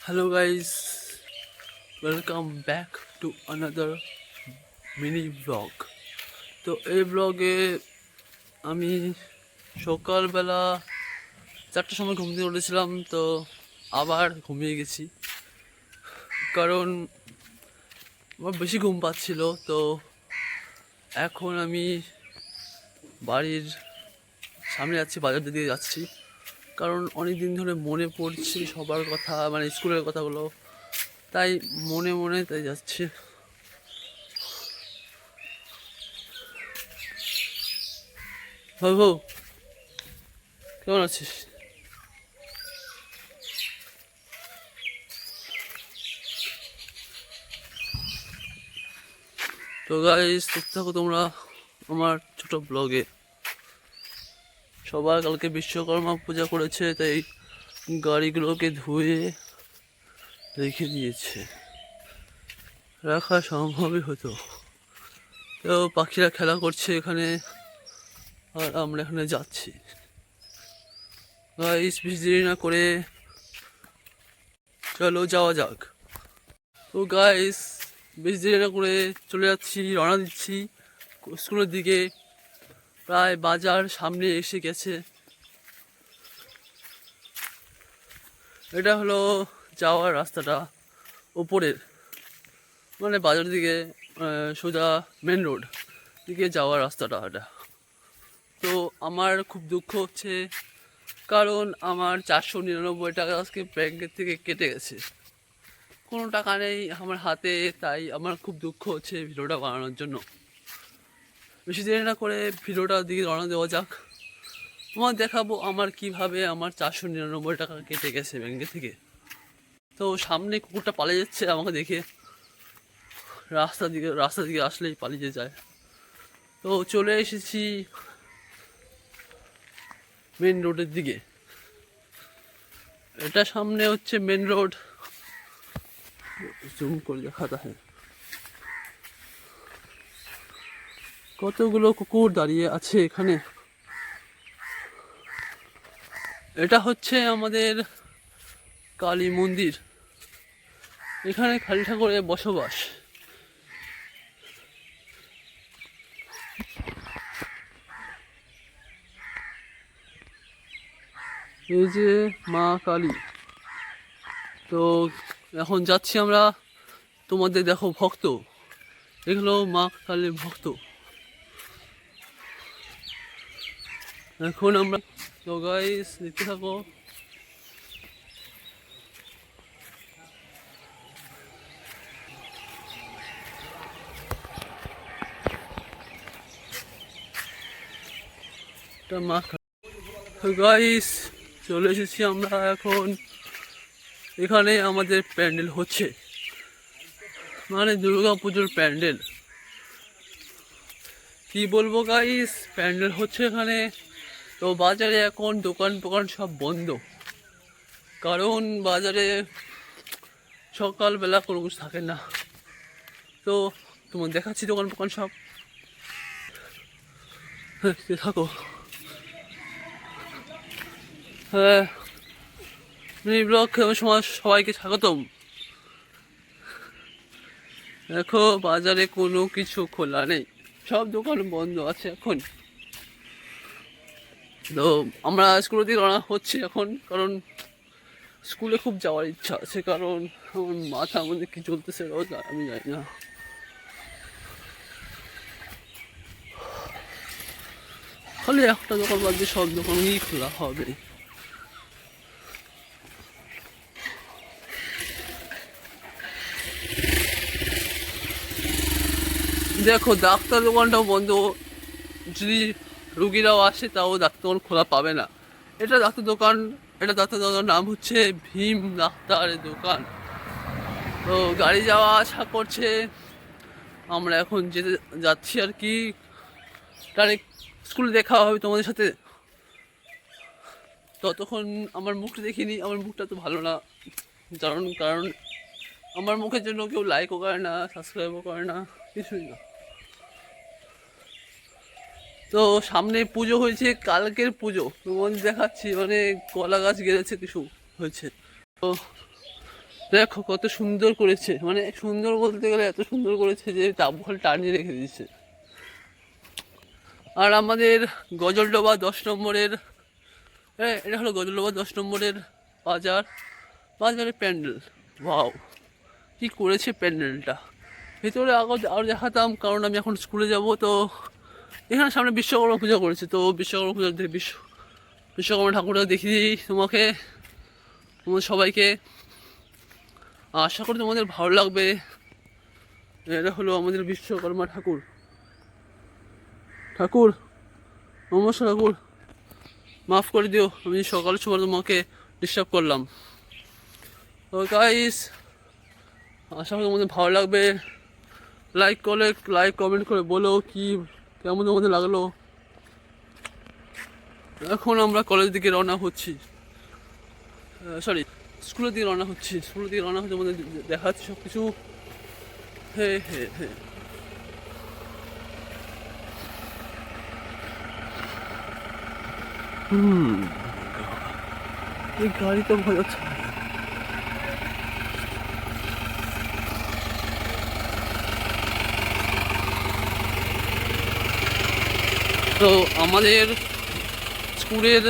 Hello guys, welcome back to another mini vlog. তো এই ব্লগে আমি সকালবেলা 4টার সময় ঘুম থেকে উঠেছিলাম, তো আবার ঘুমিয়ে গেছি কারণ আমার বেশি ঘুম পাচ্ছিল। তো এখন আমি বাড়ির সামনে যাচ্ছি, বাজার দিকে যাচ্ছি, কারণ অনেক দিন ধরে মনে পড়ছে সবার কথা, মানে স্কুলের কথাগুলো, তাই মনে মনে তাই যাচ্ছি। বাবু, কেমন আছিস? তো গাইস, দেখতে থাকো তোমরা আমার ছোট ব্লগে। সবাই কালকে বিশ্বকর্মা পূজা করেছে, তাই গাড়িগুলোকে ধুয়ে রেখে দিয়েছে, রাখা সম্ভবই হতো। তো পাখিরা খেলা করছে এখানে, আর আমরা এখানে যাচ্ছি। গাইস, বেশি দেরি না করে চলো যাওয়া যাক। তো গাইস, বেশি দেরি না করে চলে যাচ্ছি, রওনা দিচ্ছি স্কুলের দিকে। প্রায় বাজার সামনে এসে গেছে। এটা হলো যাওয়ার রাস্তাটা ওপরের, মানে বাজার দিকে সোজা মেন রোড দিকে যাওয়ার রাস্তাটা এটা। তো আমার খুব দুঃখ হচ্ছে, কারণ আমার 499 টাকা আজকে ব্যাংকের থেকে কেটে গেছে, কোনো টাকা নেই আমার হাতে। তাই আমার খুব দুঃখ হচ্ছে ভিডিওটা বানানোর জন্য। বেশি দেরি না করে ভিডিওটা দিকে রওনা দেওয়া যাক। তোমার দেখাবো আমার কিভাবে আমার 499 টাকা কেটে গেছে ব্যাংকের থেকে। তো সামনে কুকুরটা পালিয়ে যাচ্ছে আমাকে দেখে, রাস্তা দিকে আসলেই পালিয়ে যায়। তো চলে এসেছি মেন রোডের দিকে। এটা সামনে হচ্ছে মেন রোড, জুম করে দেখাতে হয়। কতগুলো কুকুর দাঁড়িয়ে আছে এখানে। এটা হচ্ছে আমাদের কালী মন্দির, এখানে কালী ঠাকুরের বসবাস। এই যে মা কালী। তো এখন যাচ্ছি আমরা, তোমাদের দেখো ভক্ত, এগুলো মা কালীর ভক্ত। এখন আমরা, তো গাইস দেখতে থাকো। মা, তো গাইস চলে এসেছি আমরা এখন। এখানে আমাদের প্যান্ডেল হচ্ছে, মানে দুর্গা পুজোর প্যান্ডেল। কি বলবো গাইস, প্যান্ডেল হচ্ছে এখানে। তো বাজারে এখন দোকান সব বন্ধ, কারণ বাজারে সকালবেলা কোনো কিছু থাকে না। তো তোমার দেখাচ্ছি দোকান সব, থাকো। হ্যাঁ, মিনি ব্লগ সময় সবাইকে স্বাগতম। দেখো বাজারে কোনো কিছু খোলা নেই, সব দোকান বন্ধ আছে এখন। তো আমরা স্কুলের দিকে রওনা হচ্ছি এখন, কারণ স্কুলে খুব যাওয়ার ইচ্ছা আছে, কারণ আমার মাথার মধ্যে কি চলতেছে রোজ আমি জানি না। খালি একটা দোকান বাদ দিয়ে সব দোকানই খোলা হবে। দেখো ডাক্তার দোকানটাও বন্ধ, যদি রুগীরাও আসে তাও ডাক্তার দোকান খোলা পাবে না। এটা ডাক্তার দোকান, এটা ডাক্তার দোকানের নাম হচ্ছে ভীম ডাক্তারের দোকান। তো গাড়ি যাওয়া আসা করছে, আমরা এখন যেতে যাচ্ছি আর কি। ডাইরেক্ট স্কুলে দেখা হবে তোমাদের সাথে। ততক্ষণ আমার মুখটা দেখিনি, আমার মুখটা তো ভালো না, কারণ আমার মুখের জন্য কেউ লাইকও করে না, সাবস্ক্রাইবও করে না, কিছুই না। তো সামনে পুজো হয়েছে, কালকের পুজো তোমাদের দেখাচ্ছি, মানে কলা গাছ গেড়েছে কিছু হয়েছে। তো দেখো কত সুন্দর করেছে, মানে সুন্দর বলতে গেলে এত সুন্দর করেছে যে তাবুখাল টানিয়ে রেখে দিয়েছে। আর আমাদের গজলডোবা 10 নম্বরের, এটা হলো গজলডোবা 10 নম্বরের বাজারের প্যান্ডেল। ওয়াও, কি করেছে প্যান্ডেলটা! ভেতরে আরও দেখাতাম, কারণ আমি এখন স্কুলে যাব। তো এখানে সামনে বিশ্বকর্মা পূজা করেছে, তো বিশ্বকর্মা পূজা বিশ্বকর্মা ঠাকুরটা দেখিয়ে দিই তোমাদের সবাইকে। আশা করি তোমাদের ভালো লাগবে। এটা হলো আমাদের বিশ্বকর্মা ঠাকুর। নমস্কার ঠাকুর, মাফ করে দিও, আমি সকাল সময় তোমাকে ডিস্টার্ব করলাম। তো গাইস, আশা করি তোমাদের ভালো লাগবে। লাইক কমেন্ট করে বলো কেমন তোমাদের লাগলো। এখন আমরা কলেজ দিকে রওনা হচ্ছি, স্কুলের দিকে রওনা হচ্ছে তোমাদের দেখাচ্ছি সব কিছু। হ্যাঁ। এই গাড়ি তো ভালো যাচ্ছে। তো আমাদের স্কুলের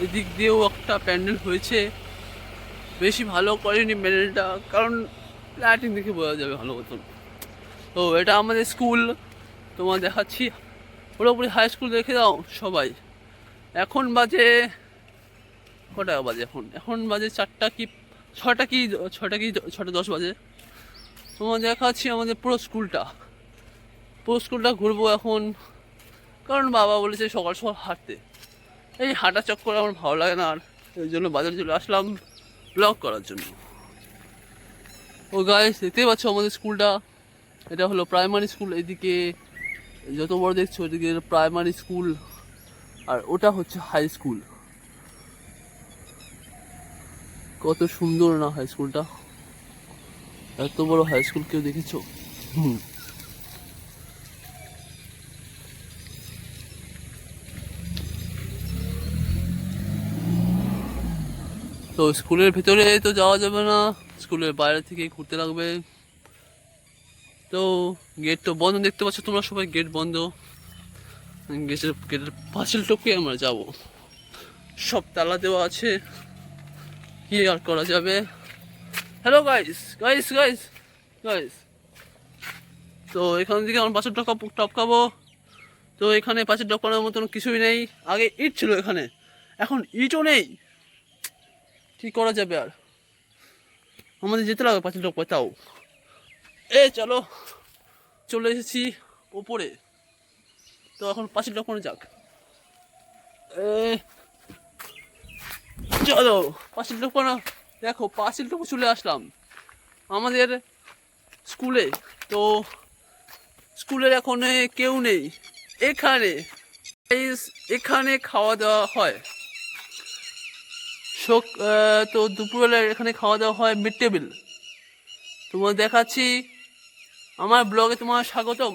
এদিক দিয়েও একটা প্যান্ডেল হয়েছে, বেশি ভালো করেনি প্যান্ডেলটা, কারণ লাইটিং দেখে বোঝা যাবে ভালো মতন। তো এটা আমাদের স্কুল, তোমার দেখাচ্ছি। পুরোপুরি হাই স্কুল দেখে দাও সবাই। এখন বাজে কটা বাজে? এখন বাজে 4টা কি 6টা 10 বাজে। তোমার দেখাচ্ছি আমাদের পুরো স্কুলটা ঘুরবো এখন, কারণ বাবা বলেছে সকাল সকাল হাঁটতে। এই হাঁটা চক্কর আমার ভালো লাগে না, আর ওই জন্য বাজারে চলে আসলাম ব্লগ করার জন্য। ও গাইস, দেখতেই পাচ্ছ আমাদের স্কুলটা, এটা হলো প্রাইমারি স্কুল। এদিকে যত বড় দেখছো ওইদিকে প্রাইমারি স্কুল, আর ওটা হচ্ছে হাই স্কুল। কত সুন্দর না হাই স্কুলটা! এত বড় হাই স্কুল কেউ দেখেছো? তো স্কুলের ভিতরে তো যাওয়া যাবে না, স্কুলের বাইরে থেকে ঘুরতে লাগবে। তো গেট তো বন্ধ, দেখতে পাচ্ছ তোমরা সবাই, গেট বন্ধ। গেটের পাঁচিল টপকে আমরা যাব, সব তালা দেওয়া আছে, কি আর করা যাবে। হ্যালো গাইস, তো এখান থেকে আমার পাঁচিল টপকাবো। তো এখানে পাঁচিল টপকানোর মতন কিছুই নেই। আগে ইট ছিল এখানে, এখন ইটও নেই, কি করা যাবে আর? আমাদের যেতে লাগবে পাঁচিল টপকায়। তাও চলো, চলে এসেছি ওপরে। তো এখন পাঁচিল টপকানো যাক। চলো পাঁচিল টপকানো, দেখো পাঁচিল টপকে চলে আসলাম আমাদের স্কুলে। তো স্কুলের এখন কেউ নেই এখানে খাওয়া দাওয়া হয়। তো দুপুরবেলা এখানে খাওয়া দাওয়া হয় মিড টেবিল। তোমার দেখাচ্ছি, আমার ব্লগে তোমার স্বাগতম।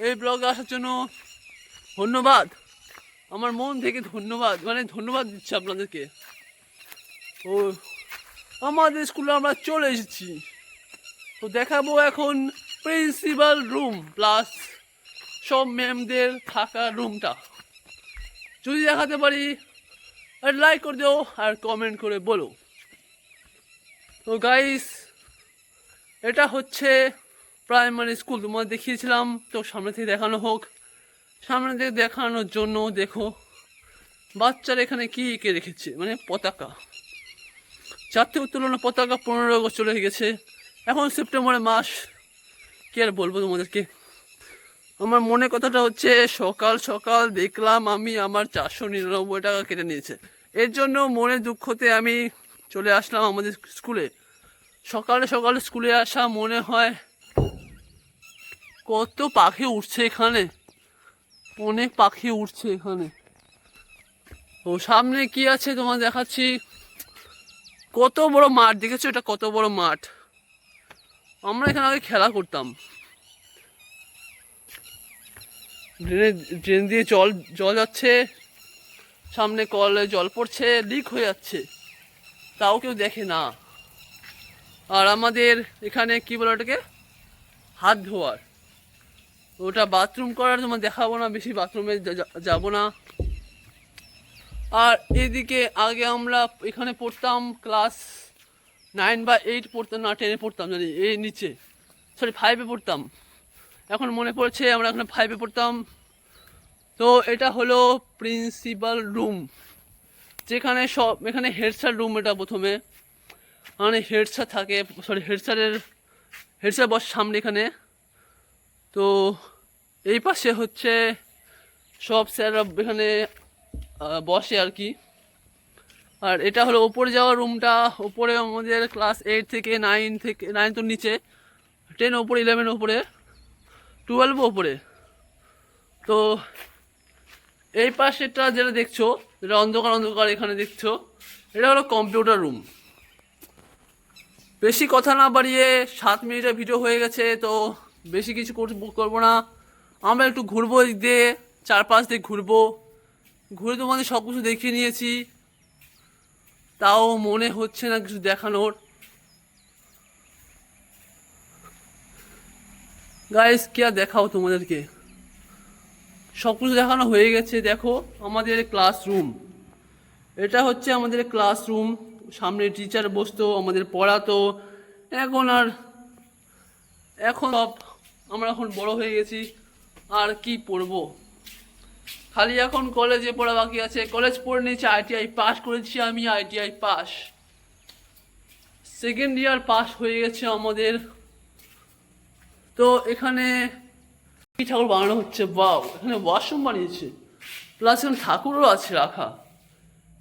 এই ব্লগে আসার জন্য ধন্যবাদ, আমার মন থেকে ধন্যবাদ দিচ্ছি আপনাদেরকে। ও আমাদের স্কুলে আমরা চলে এসেছি। তো দেখাবো এখন প্রিন্সিপাল রুম প্লাস সব ম্যামদের থাকার রুমটা। যদি দেখাতে পারি আর লাইক করে দিও আর কমেন্ট করে বলো। তো গাইস, এটা হচ্ছে প্রাইমারি স্কুল, তোমার দেখিয়েছিলাম, তো সামনে থেকে দেখানো হোক। সামনে থেকে দেখানোর জন্য দেখো বাচ্চারা এখানে কি এঁকে রেখেছে, মানে পতাকা, জাতীয় উত্তোলন পতাকা 15 আগস্ট চলে গেছে। এখন সেপ্টেম্বরের মাস, কি আর বলবো তোমাদেরকে। আমার মনে কথাটা হচ্ছে, সকাল সকাল দেখলাম আমি আমার 499 টাকা কেটে নিয়েছে। এর জন্য মনে দুঃখতে আমি চলে আসলাম আমাদের স্কুলে। সকালে স্কুলে আসা মনে হয় কত পাখি উঠছে এখানে, অনেক পাখি উঠছে এখানে। ও সামনে কি আছে তোমার দেখাচ্ছি, কত বড় মাঠ দেখেছো? এটা কত বড় মাঠ, আমরা এখানে আগে খেলা করতাম। ড্রেন দিয়ে জল যাচ্ছে, সামনে কলে জল পড়ছে, লিক হয়ে যাচ্ছে, তাও কেউ দেখে না। আর আমাদের এখানে কি বলে ওটাকে, হাত ধোয়ার, ওটা বাথরুম করার তোমার দেখাবো না, বেশি বাথরুমে যাব না। আর এদিকে আগে আমরা এখানে পড়তাম ক্লাস 9 বা 8 পড়তাম, না 10-এ পড়তাম জানি, এই নিচে, সরি 5-এ পড়তাম, এখন মনে পড়ছে আমরা এখানে 5-এ পড়তাম। তো এটা হলো প্রিন্সিপাল রুম, যেখানে সব, এখানে হেড স্যার রুম, এটা প্রথমে মানে হেড স্যার থাকে, সরি হেড স্যার বসে সামনে এখানে। তো এই পাশে হচ্ছে সব স্যাররা এখানে বসে আর কি। আর এটা হলো ওপরে যাওয়ার রুমটা, ওপরে আমাদের ক্লাস 8 থেকে 9 তো নিচে, 10 ওপরে, 11 ওপরে, 12 ওপরে। তো এই পাশেটা যেটা দেখছো, যেটা অন্ধকার অন্ধকার এখানে দেখছো, এটা হলো কম্পিউটার রুম। বেশি কথা না বাড়িয়ে 7 মিনিটের ভিডিও হয়ে গেছে, তো বেশি কিছু করবো না। আমরা একটু ঘুরবো, দিক দিয়ে 4-5 দিক ঘুরবো, ঘুরে তোমাদের সব কিছু দেখিয়ে নিয়েছি, তাও মনে হচ্ছে না কিছু দেখানোর। গাইস কি আর দেখাও তোমাদেরকে, সব কিছু দেখানো হয়ে গেছে। দেখো আমাদের ক্লাসরুম, এটা হচ্ছে আমাদের ক্লাসরুম, সামনে টিচার বসতো, আমাদের পড়াতো। এখন সব আমরা এখন বড় হয়ে গেছি, আর কি পড়বো, খালি এখন কলেজে পড়া বাকি আছে। কলেজ পড়ে নিয়েছি, ITI পাস করেছি আমি, ITI pass, second year pass হয়ে গেছে আমাদের। তো এখানে কি ঠাকুর বানানো হচ্ছে, বাও, এখানে ওয়াশরুম বানিয়েছে, প্লাস এখানে ঠাকুরও আছে রাখা।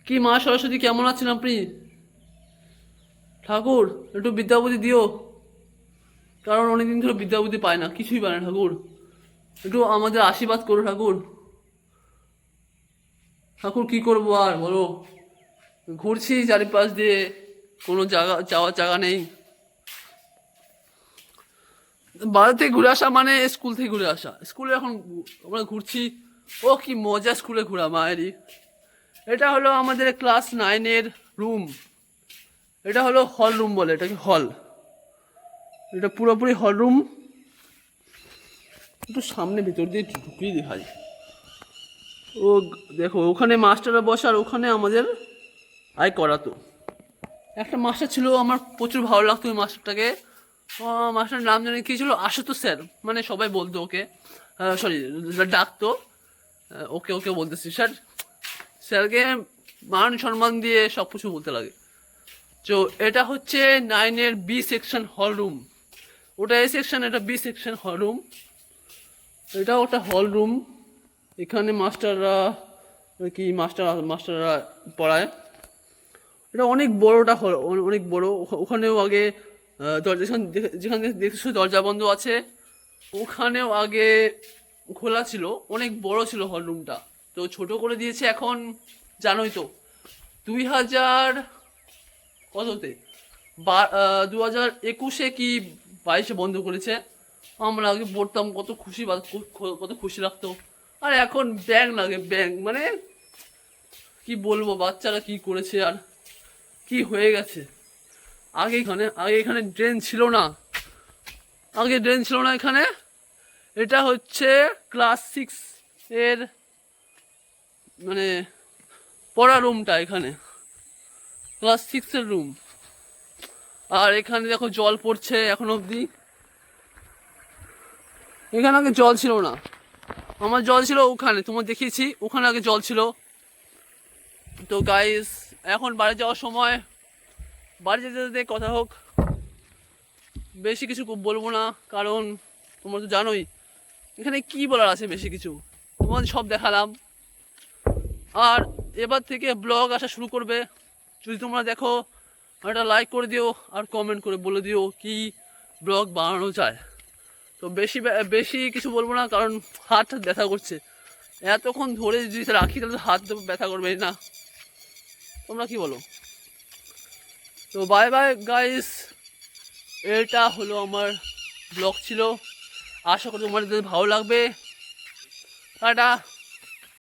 কি মা সরস্বতী কেমন আছেন আপনি? ঠাকুর একটু বিদ্যাবুদ্ধি দিও, কারণ অনেকদিন ধরে বিদ্যাবুদ্ধি পায় না, কিছুই পায় না ঠাকুর, একটু আমাদের আশীর্বাদ করো ঠাকুর। ঠাকুর কি করবো আর বলো, ঘুরছি চারিপাশ দিয়ে, কোনো জায়গা যাওয়ার জায়গা নেই। বাড়ি থেকে ঘুরে আসা মানে স্কুল থেকে ঘুরে আসা, স্কুলে এখন আমরা ঘুরছি, ও কি মজা স্কুলে ঘোরা মায়েরই। এটা হলো আমাদের ক্লাস 9-এর রুম, এটা হলো হল রুম বলে, এটাকে হল, এটা পুরোপুরি হল রুম। একটু সামনে ভিতর দিয়ে ঢুকিয়ে দেখাই, ও দেখো ওখানে মাস্টাররা বসে, আর ওখানে আমাদের করাতো। একটা মাস্টার ছিল, আমার প্রচুর ভালো লাগতো ওই মাস্টারটাকে। মাস্টারের নাম জানি কি ছিল, আশুতোষ স্যার, মানে সবাই বলতো ওকে, সরি ডাকতো, ওকে ওকে বলতেছি স্যার, স্যারকে মান সম্মান দিয়ে সব কিছু বলতে লাগে। তো এটা হচ্ছে 9-এর B সেকশন হল রুম, ওটা A সেকশন, এটা B সেকশন হল রুম, এটা ওটা হল রুম। এখানে মাস্টাররা কি মাস্টাররা পড়ায়। এটা অনেক বড়টা হল, অনেক বড়। ওখানেও আগে দরজা, যেখানে দেখছো দরজা বন্ধ আছে, ওখানেও আগে খোলা ছিল, অনেক বড় ছিল হল রুমটা, তো ছোট করে দিয়েছে এখন। জানোই তো 2000 কততে, 2021-এ কি 22-এ বন্ধ করেছে। আমরা আগে পড়তাম, কত খুশি, কত খুশি লাগতো, আর এখন ব্যাং লাগে, ব্যাং মানে কি বলবো, বাচ্চারা কি করেছে আর কি হয়ে গেছে। আগে এখানে ড্রেন ছিল না, এখানে। এটা হচ্ছে ক্লাস 6-এর মানে পড়া রুমটা, এখানে ক্লাস 6-এর রুম। আর এখানে দেখো জল পড়ছে এখন অবধি, এখানে আগে জল ছিল না, আমার জল ছিল ওখানে, তোমার দেখিয়েছি, ওখানে আগে জল ছিল। তো গাইস এখন বাড়ি যাওয়ার সময়, বাড়ি যেতে যেতে কথা হোক, বেশি কিছু বলবো না, কারণ তোমরা তো জানোই এখানে কি বলার আছে, বেশি কিছু তোমাদের সব দেখালাম। আর এবার থেকে ব্লগ আসা শুরু করবে, যদি তোমরা দেখো একটা লাইক করে দিও, আর কমেন্ট করে বলে দিও কি ব্লগ বানানো যায়। তো বেশি কিছু বলবো না, কারণ হাত ব্যথা করছে, এতক্ষণ ধরে যদি রাখি তাহলে হাত ব্যথা করবে না, তোমরা কি বলো? তো বাই বাই গাইস, এটা হলো আমার ব্লগ ছিল, আশা করি তোমাদের ভালো লাগবে। টাটা।